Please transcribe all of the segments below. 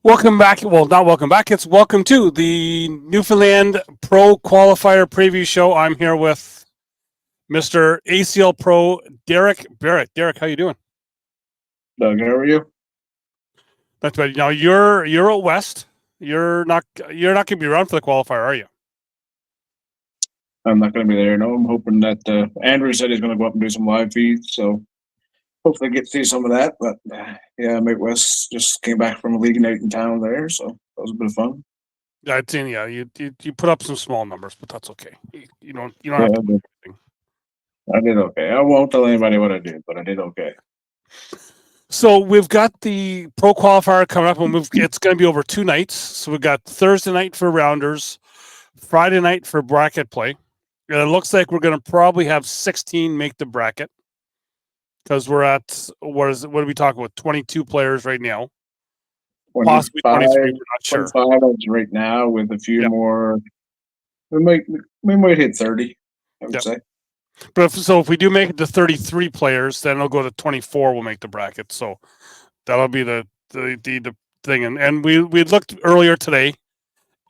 Welcome back. Well, not welcome back. It's welcome to the Newfoundland Pro Qualifier preview show. I'm here with Mr. ACL Pro Derek Barrett. Derek, how you doing? Doug, how are you? That's right. Now you're out west. You're not going to be around for the qualifier, are you? I'm not going to be there. No, I'm hoping that Andrew said he's going to go up and do some live feeds, so hopefully get to see some of that. But yeah, Mate West just came back from a league night in town there, so that was a bit of fun. Yeah, I'd say you put up some small numbers, but that's okay. You don't have to do anything. I did okay. I won't tell anybody what I did, but I did okay. So we've got the Pro Qualifier coming up, and it's going to be over 2 nights. So we've got Thursday night for rounders, Friday night for bracket play. And it looks like we're going to probably have 16 make the bracket because we're at, what are we talking about, 22 players right now. Possibly 23, we're not sure. 25 right now with a few more. We might hit 30, I would say. But if we do make it to 33 players, then it'll go to 24. We'll make the bracket. So that'll be the thing. And we looked earlier today,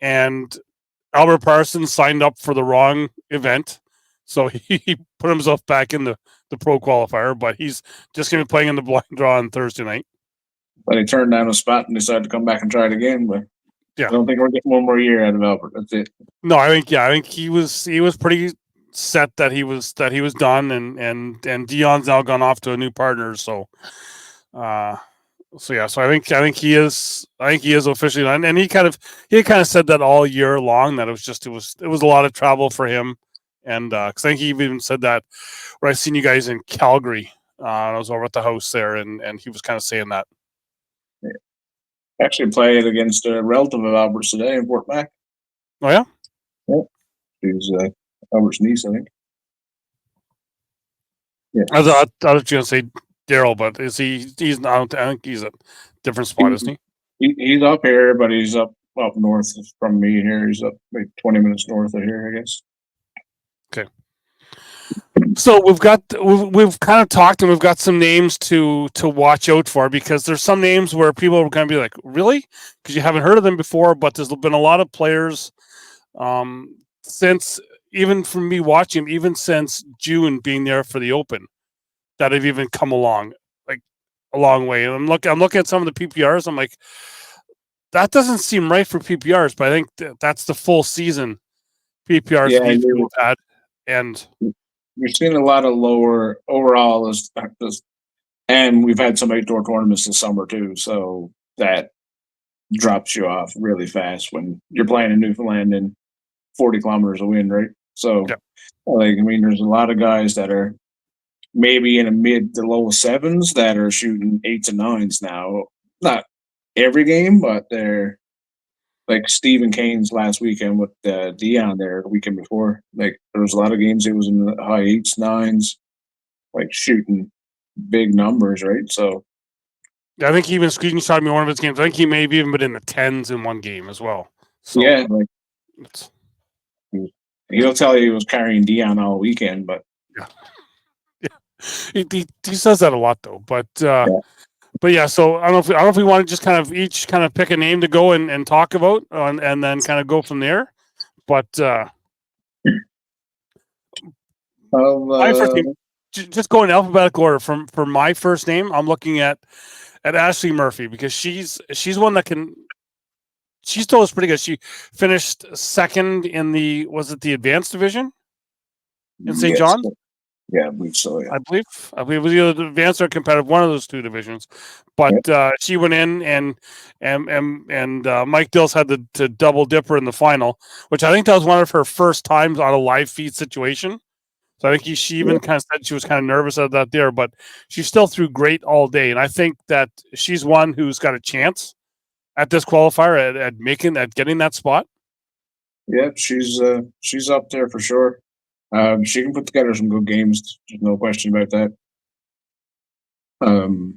and Albert Parsons signed up for the wrong event, so he put himself back in the Pro Qualifier. But he's just going to be playing in the blind draw on Thursday night. But he turned down a spot and decided to come back and try it again. But I don't think we're getting one more year out of Albert. That's it. No, I think he was pretty set that he was done, and Dion's now gone off to a new partner. So I think he is officially done, and he kind of said that all year long, that it was a lot of travel for him, and cause I think he even said that when I seen you guys in Calgary. I was over at the house there, and he was kind of saying that. Yeah. Actually played against a relative of Albert's today in Fort Mac. Oh yeah? Yeah. He's Albert's niece, I think. Yeah. I was going to say Daryl, but is he's not, I think he's a different spot, isn't he? He's up here, but he's up north from me here. He's up like 20 minutes north of here, I guess. Okay. So we've kind of talked, and we've got some names to watch out for, because there's some names where people are going to be like, really? Because you haven't heard of them before, but there's been a lot of players since, even from me watching, even since June being there for the Open, that have even come along, like a long way. And I'm looking at some of the PPRs. I'm like, that doesn't seem right for PPRs, but I think that's the full season PPRs we've had. And you're seeing a lot of lower overall, and we've had some outdoor tournaments this summer too, so that drops you off really fast when you're playing in Newfoundland and 40 kilometers of wind, right? So, there's a lot of guys that are maybe in a mid to low 7s that are shooting 8s and 9s now. Not every game, but they're like Stephen Kane's last weekend with Dion there the weekend before. Like, there was a lot of games it was in the high 8s, 9s, like shooting big numbers, right? So I think he even screenshotted me one of his games. I think he may have even been in the 10s in one game as well. So, yeah, like he'll tell you he was carrying Dion all weekend, but he says that a lot though. But yeah, so I don't know if we want to just kind of each kind of pick a name to go and talk about, and then kind of go from there. But my first name, just go in alphabetical order. For my first name, I'm looking at Ashley Murphy, because she's one that can. She still is pretty good. She finished second in the advanced division in St. John's. Yeah, I believe so. Yeah. I believe it was either the advanced or competitive, one of those two divisions. But she went in, and Mike Dills had to double dipper in the final, which I think that was one of her first times on a live feed situation. So I think she even kind of said she was kind of nervous at that there, but she still threw great all day. And I think that she's one who's got a chance at this qualifier at getting that spot. Yeah, she's up there for sure. She can put together some good games. There's no question about that. The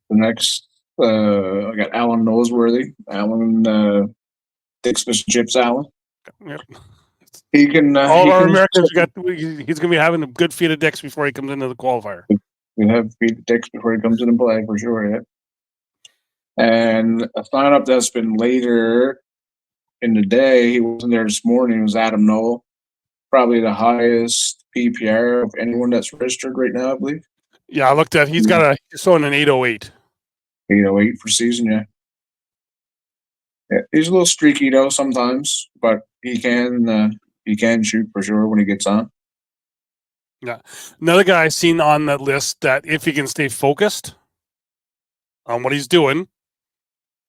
next, I got Alan Noseworthy. Alan Dicks Mr. Chips Allen. Yep. He can. All our Americans he's going to be having a good feed of dicks before he comes into the qualifier. We have feed of dicks before he comes in and play for sure. And a sign-up that's been later in the day, he wasn't there this morning, was Adam Knoll. Probably the highest PPR of anyone that's registered right now, I believe. Yeah, I looked at. He's showing an 808. 808 for season, yeah. Yeah, he's a little streaky though sometimes, but he can shoot for sure when he gets on. Yeah, another guy I seen on that list that if he can stay focused on what he's doing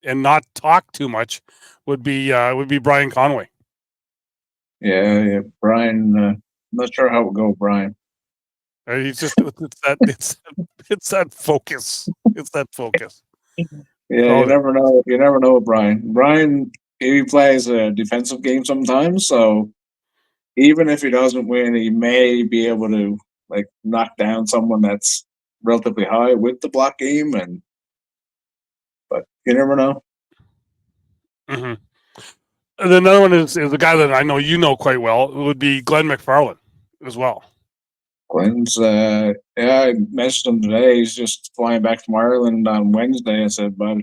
and not talk too much would be Brian Conway. Yeah, Brian. I'm not sure how it would go, Brian. He's just it's that focus. It's that focus. Yeah, you never know. You never know with Brian. Brian, he plays a defensive game sometimes, so even if he doesn't win, he may be able to like knock down someone that's relatively high with the block game, but you never know. Mm-hmm. And another one is a guy that I know you know quite well. It would be Glenn McFarland as well. Glenn's, yeah, I messaged him today. He's just flying back from Ireland on Wednesday. I said, "But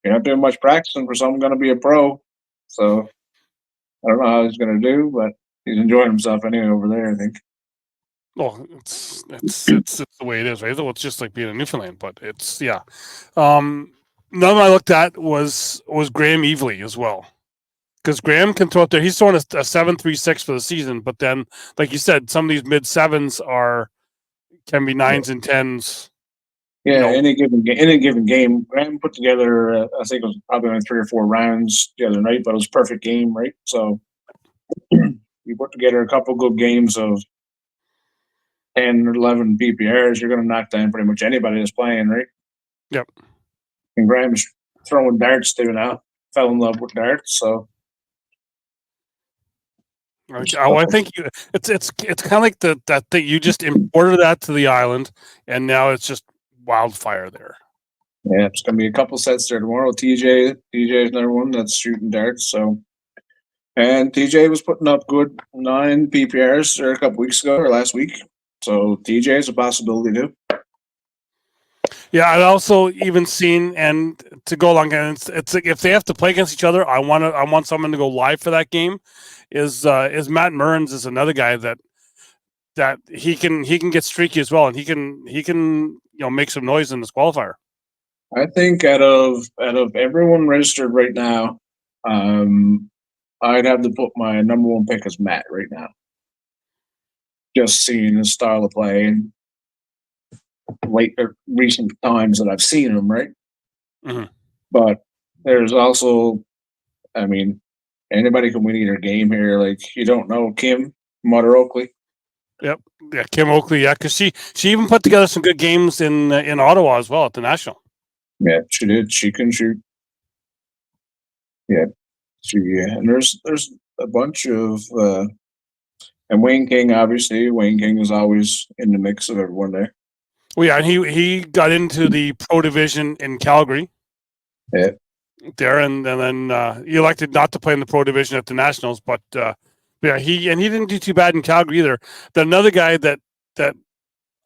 you're not doing much practicing for someone going to be a pro." So I don't know how he's going to do, but he's enjoying himself anyway over there, I think. Well, it's the way it is, right? Well, it's just like being in Newfoundland, but it's yeah. Another one I looked at was Graham Evely as well, because Graham can throw it there. He's throwing a 7.36 for the season, but then, like you said, some of these mid sevens can be 9s and 10s. Yeah, any given game, Graham put together. I think it was probably only 3 or 4 rounds the other night, but it was a perfect game, right? So you put together a couple good games of 10 or 11 PPRs, you're going to knock down pretty much anybody that's playing, right? Yep. And Graham's throwing darts too now. Fell in love with darts, so. I think it's kind of like that thing you just imported that to the island, and now it's just wildfire there. Yeah, it's going to be a couple sets there tomorrow. TJ is another one that's shooting darts. So, and TJ was putting up good 9 PPRs there a couple weeks ago or last week. So TJ is a possibility too. Yeah, I'd also even seen, and to go along, and it's like if they have to play against each other, I want someone to go live for that game. Is Matt Murns is another guy that he can get streaky as well, and he can make some noise in this qualifier. I think out of everyone registered right now, I'd have to put my number 1 pick as Matt right now. Just seeing his style of play and recent times that I've seen him, right? Mm-hmm. But there's also, I mean, anybody can win either game here. Like you don't know Kim Mutter Oakley. Yep, yeah, Kim Oakley. Yeah, because she even put together some good games in Ottawa as well at the national. Yeah, she did. She can shoot. Yeah, and there's a bunch of and Wayne King. Obviously, Wayne King is always in the mix of everyone there. Well, yeah, and he got into the pro division in Calgary. Yeah. There and then he elected not to play in the pro division at the nationals, but yeah, he didn't do too bad in Calgary either. Then another guy that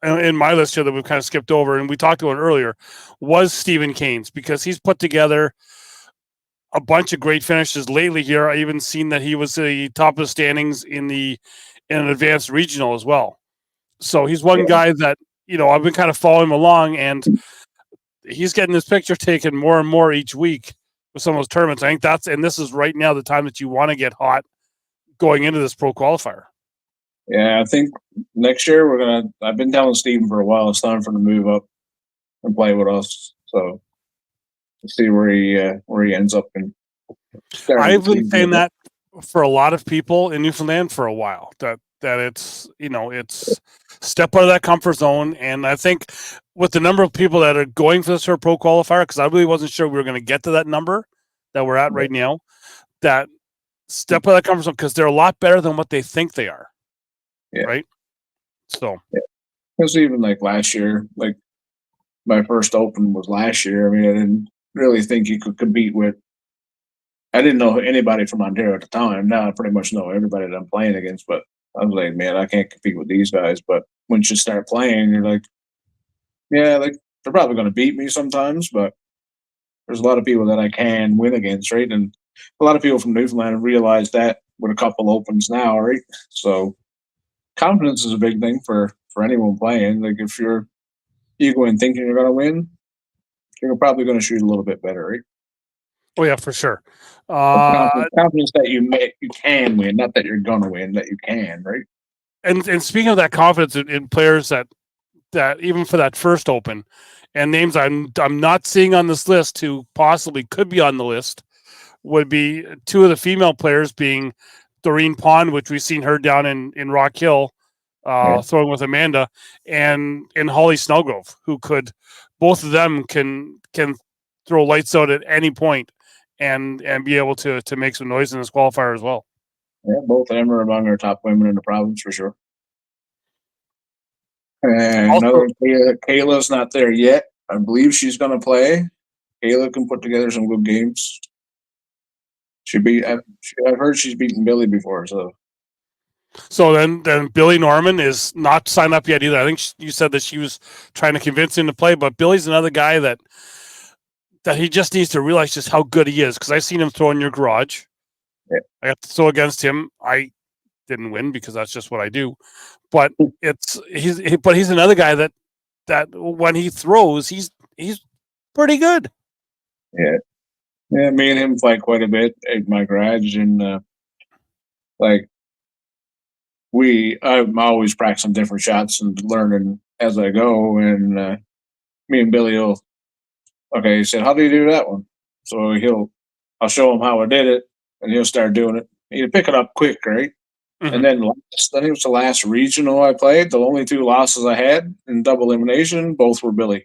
in my list here that we've kind of skipped over and we talked about earlier was Stephen Keynes, because he's put together a bunch of great finishes lately here. I even seen that he was the top of the standings in an advanced regional as well. So he's one guy that I've been kind of following him along, and he's getting this picture taken more and more each week with some of those tournaments. I think this is right now the time that you want to get hot going into this pro qualifier. Yeah, I think next year I've been telling Steven for a while, it's time for him to move up and play with us. So we'll see where he ends up. I've been saying that for a lot of people in Newfoundland for a while, that it's step out of that comfort zone. And I think with the number of people that are going for this pro qualifier, because I really wasn't sure we were going to get to that number that we're at right now, that step out of that comfort zone, because they're a lot better than what they think they are. Yeah. Right. So because even like last year, like my first open was last year. I mean, I didn't really think you could compete with. I didn't know anybody from Ontario at the time. Now I pretty much know everybody that I'm playing against, but I was like, man, I can't compete with these guys. But once you start playing, you're like, yeah, like they're probably going to beat me sometimes, but there's a lot of people that I can win against, right? And a lot of people from Newfoundland have realized that with a couple opens now, right? So confidence is a big thing for anyone playing. Like if you go in thinking you're gonna win, you're probably gonna shoot a little bit better, right? Oh yeah, for sure. Confidence that you can win, not that you're gonna win, that you can, right? And speaking of that confidence in players that even for that first open, and names I'm not seeing on this list who possibly could be on the list would be two of the female players being Doreen Pond, which we've seen her down in Rock Hill, throwing with Amanda, and Holly Snellgrove, who could both of them can throw lights out at any point and be able to make some noise in this qualifier as well. Yeah, both of them are among our top women in the province for sure. And Also, Kayla's not there yet. I believe she's going to play. Kayla can put together some good games. I've heard she's beaten Billy before. So then Billy Norman is not signed up yet either. I think you said that she was trying to convince him to play, but Billy's another guy that he just needs to realize just how good he is. Because I've seen him throw in your garage. Yeah. I got to throw against him. I didn't win because that's just what I do. But he's another guy that when he throws, he's pretty good. Yeah. Yeah, me and him fight quite a bit at my garage, and I'm always practicing different shots and learning as I go. And me and Billy he said, "How do you do that one?" So I'll show him how I did it, and he'll start doing it. He'll pick it up quick, right? Mm-hmm. And then I think it was the last regional I played. The only two losses I had in double elimination, both were Billy,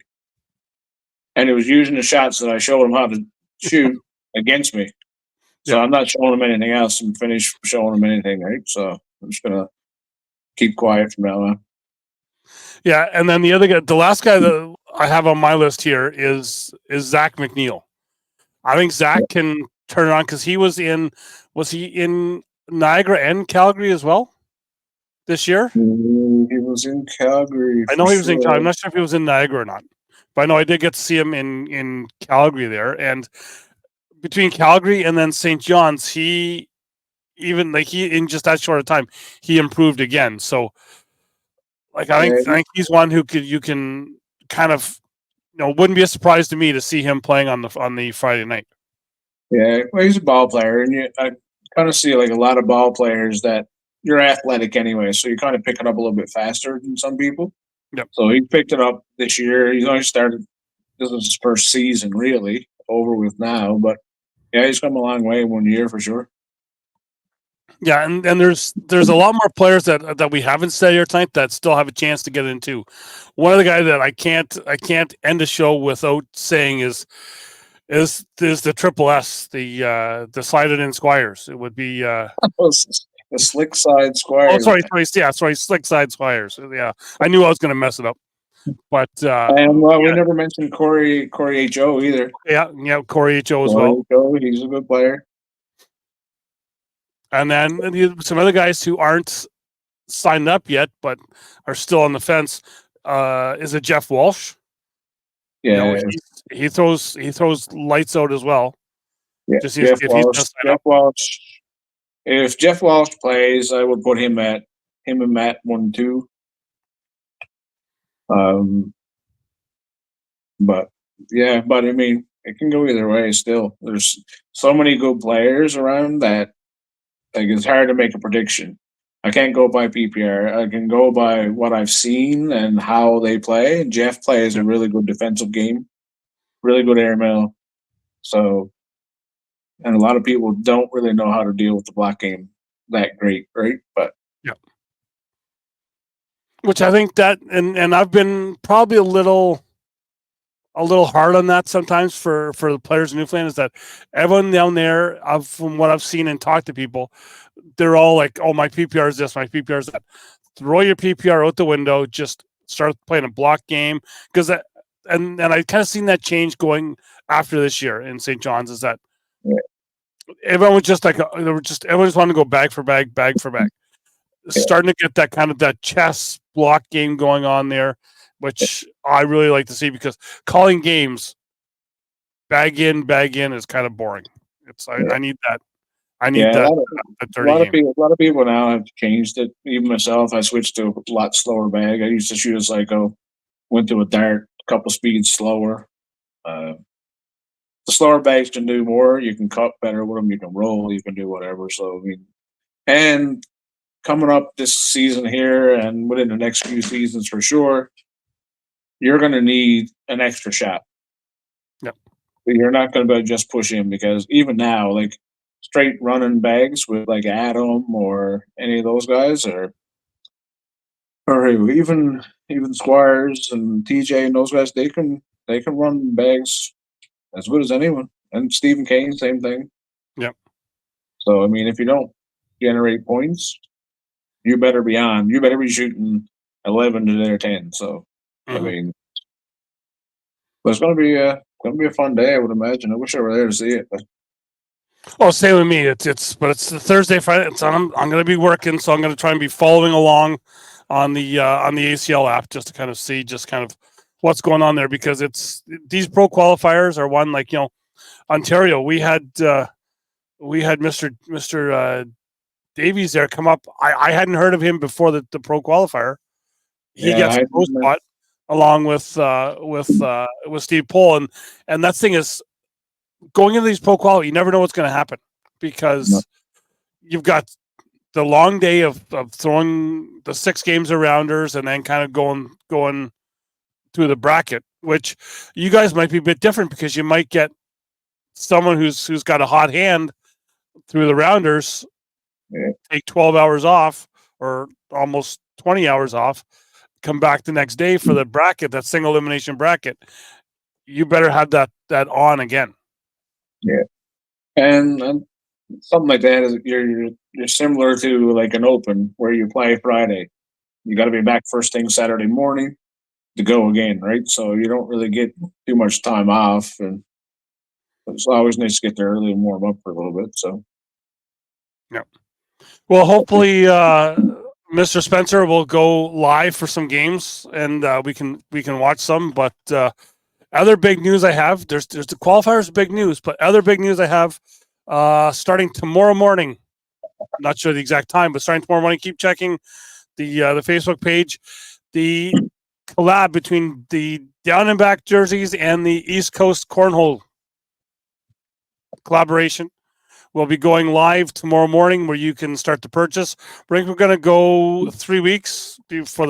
and it was using the shots that I showed him how to shoot against me. So I'm not showing him anything else and finish showing him anything, right? So I'm just gonna keep quiet from now on. Yeah, and then the other guy, the last guy that I have on my list here is Zach McNeil. I think Zach can turn it on because was he in Niagara and Calgary as well this year? He was in Calgary. I know he was in Calgary. I'm not sure if he was in Niagara or not, but I know I did get to see him in Calgary there. And between Calgary and then St. John's, he in just that short of time, he improved again. So I think he's one who you can kind of, wouldn't be a surprise to me to see him playing on the Friday night. Yeah, well, he's a ball player, and I kind of see like a lot of ball players that you're athletic anyway, so you kind of pick it up a little bit faster than some people. Yep. So he picked it up this year. He's only started. This was his first season, really, over with now. But yeah, he's come a long way in 1 year for sure. Yeah, and there's a lot more players that we haven't said here tonight that still have a chance to get into. One of the guys that I can't end a show without saying is the Triple S, the slided in Squires. It would be the slick side Squires. Oh, sorry, slick side Squires. Yeah, I knew I was going to mess it up, but we never mentioned Corey Ho either. Yeah, Corey Ho as well. He's a good player. And then some other guys who aren't signed up yet, but are still on the fence. Is it Jeff Walsh? Yeah, he throws lights out as well. Yeah, Jeff Walsh. If Jeff Walsh plays, I would put him and Matt 1-2. But I mean, it can go either way. Still, there's so many good players around that it's hard to make a prediction. I can't go by PPR. I can go by what I've seen and how they play. Jeff plays a really good defensive game, really good airmail. So, and a lot of people don't really know how to deal with the block game that great, right? But yeah, which I think that, and I've been probably a little hard on that sometimes for the players in Newfoundland, is that everyone down there, from what I've seen and talked to people, they're all like, "Oh, my PPR is this, my PPR is that." Throw your PPR out the window. Just start playing a block game, because and I kind of seen that change going after this year in St. John's. Is that everyone was just like everyone just wanted to go bag for bag, bag for bag. Starting to get that kind of that chess block game going on there, which I really like to see, because calling games bag in is kind of boring. I need that. I need Yeah, that, a 30 lot of game. people, a lot of people now have changed it. Even myself, I switched to a lot slower bag. I used to shoot a psycho, went to a dart, a couple speeds slower. Uh, the slower bags can do more. You can cut better with them. You can roll. You can do whatever. So I mean, and coming up this season here and within the next few seasons for sure, you're going to need an extra shot. Yep. You're not going to be able to just push in because even now, like straight running bags with like Adam or any of those guys, or even Squires and TJ and those guys, they can run bags as good as anyone. And Stephen Kane, same thing. Yep. So I mean, if you don't generate points, you better be on. You better be shooting 11 to their 10. So I Mm-hmm. mean, but it's gonna be a fun day. I would imagine. I wish I were there to see it. But Oh, same with me. It's the Thursday, Friday. I'm going to be working, so I'm going to try and be following along on the ACL app just to kind of see just kind of what's going on there because it's these pro qualifiers are one like Ontario. We had Mr. Davies there come up. I hadn't heard of him before the pro qualifier. He yeah, gets a pro spot along with Steve Pohl, and that thing is going into these pro qual. You never know what's going to happen because you've got the long day of throwing the 6 games of rounders and then kind of going through the bracket, which you guys might be a bit different because you might get someone who's got a hot hand through the rounders, take 12 hours off or almost 20 hours off, come back the next day for the bracket, that single elimination bracket. You better have that on again. Yeah, and something like that is you're similar to like an open where you play Friday. You got to be back first thing Saturday morning to go again, right? So you don't really get too much time off, and it's always nice to get there early and warm up for a little bit. So yeah. Well, hopefully, Mr. Spencer will go live for some games, and we can watch some. But other big news I have there's the qualifiers, big news, but other big news I have starting tomorrow morning. Not sure the exact time, but starting tomorrow morning. Keep checking the Facebook page. The collab between the down and back jerseys and the East Coast cornhole collaboration will be going live tomorrow morning, where you can start to purchase. We're going to go 3 weeks for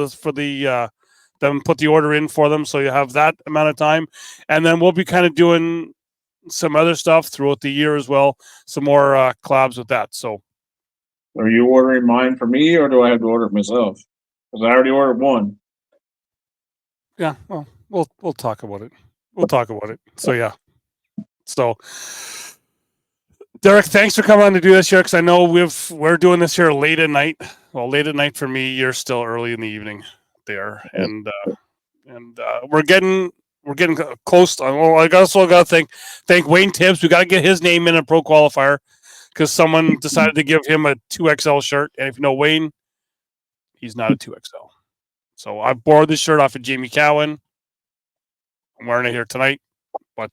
them put the order in for them, so you have that amount of time, and then we'll be kind of doing some other stuff throughout the year as well. Some more collabs with that. So, are you ordering mine for me, or do I have to order it myself? Because I already ordered one. yeah, well, we'll talk about it. We'll talk about it. So yeah, so. Derek, thanks for coming on to do this here because I know we're doing this here late at night. Well, late at night for me. You're still early in the evening there, and we're getting close. Well, I also got to thank Wayne Tibbs. We got to get his name in a pro qualifier because someone decided to give him a 2XL shirt, and if you know Wayne, he's not a 2XL. So I borrowed this shirt off of Jamie Cowan. I'm wearing it here tonight, but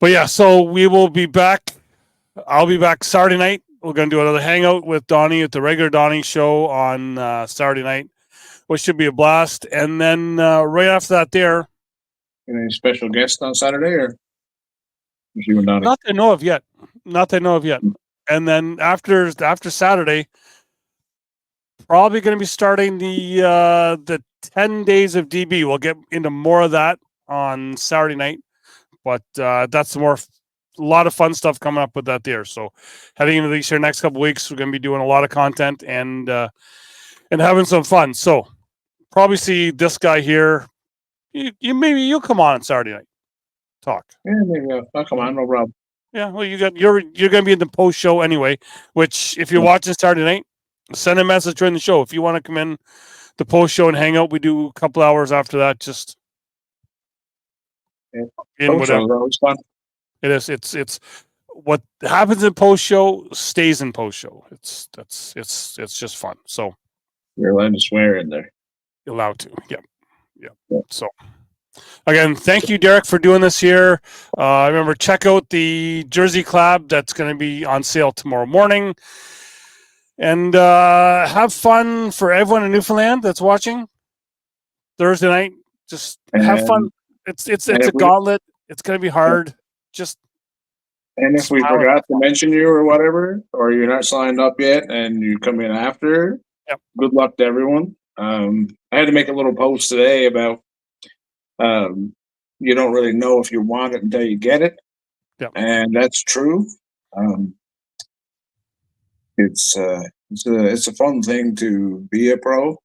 yeah. So we will be back. I'll be back Saturday night. We're going to do another hangout with Donnie at the regular Donnie show on Saturday night, which should be a blast. And then right after that, Any special guests on Saturday, or just you and Donnie? not that I know of yet. Not that I know of yet. And then after Saturday, probably going to be starting the 10 days of DB. We'll get into more of that on Saturday night, but that's a lot of fun stuff coming up with that there. So heading into these here next couple weeks, we're going to be doing a lot of content and having some fun. So probably see this guy here. Maybe you'll come on Saturday night. Talk. Yeah, maybe I'll come on, no problem. Yeah, well, you're going to be in the post show anyway. Which, if you're watching Saturday night, send a message during the show if you want to come in the post show and hang out. We do a couple hours after that. Just in whatever. Always fun. It is. It's what happens in post show stays in post show. It's just fun. So you're allowed to swear in there. You're allowed to. Yeah. So Again, thank you, Derek, for doing this here. Remember, check out the Jersey Club. That's going to be on sale tomorrow morning. And have fun for everyone in Newfoundland that's watching Thursday night. Just have fun. It's a gauntlet. It's going to be hard. Just and if we forgot to mention you or whatever, or you're not signed up yet and you come in after, yep. Good luck to everyone. I had to make a little post today about you don't really know if you want it until you get it. Yep. And that's true. It's a fun thing to be a pro,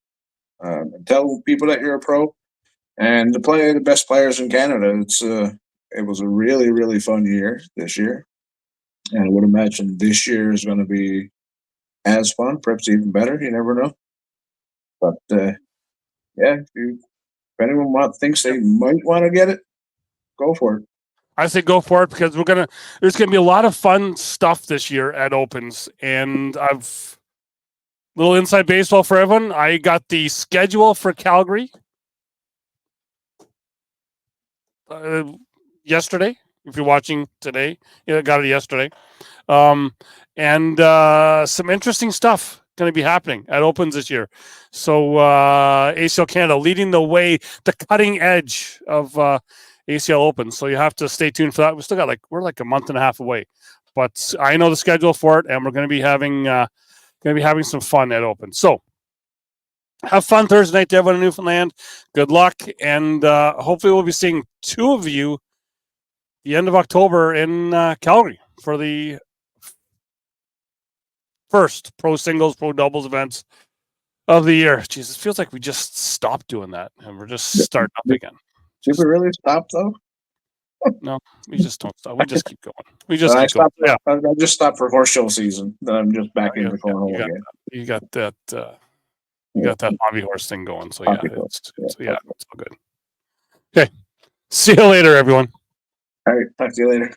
and tell people that you're a pro, and to play the best players in Canada. It was a really, really fun year this year, and I would imagine this year is going to be as fun, perhaps even better. You never know. But yeah, if anyone thinks they might want to get it, go for it. I say go for it because there's gonna be a lot of fun stuff this year at Opens, and I've little inside baseball for everyone. I got the schedule for Calgary yesterday. If you're watching today, I got it yesterday, and some interesting stuff going to be happening at Opens this year. So ACL Canada leading the way, the cutting edge of ACL Open. So you have to stay tuned for that. We still got we're like a month and a half away, but I know the schedule for it, and we're going to be having some fun at Open. So have fun Thursday night to everyone in Newfoundland. Good luck, and hopefully we'll be seeing two of you the end of October in Calgary for the first pro singles, pro doubles events of the year. Jesus, it feels like we just stopped doing that, and we're just starting up again. Did we really stop though? No, we just don't stop. We just keep going. We just keep going. Yeah. I just stopped for horse show season. Then I'm just back into cornhole again. You got that. You got that hobby horse thing going. So it's all good. Okay. See you later, everyone. All right. Talk to you later.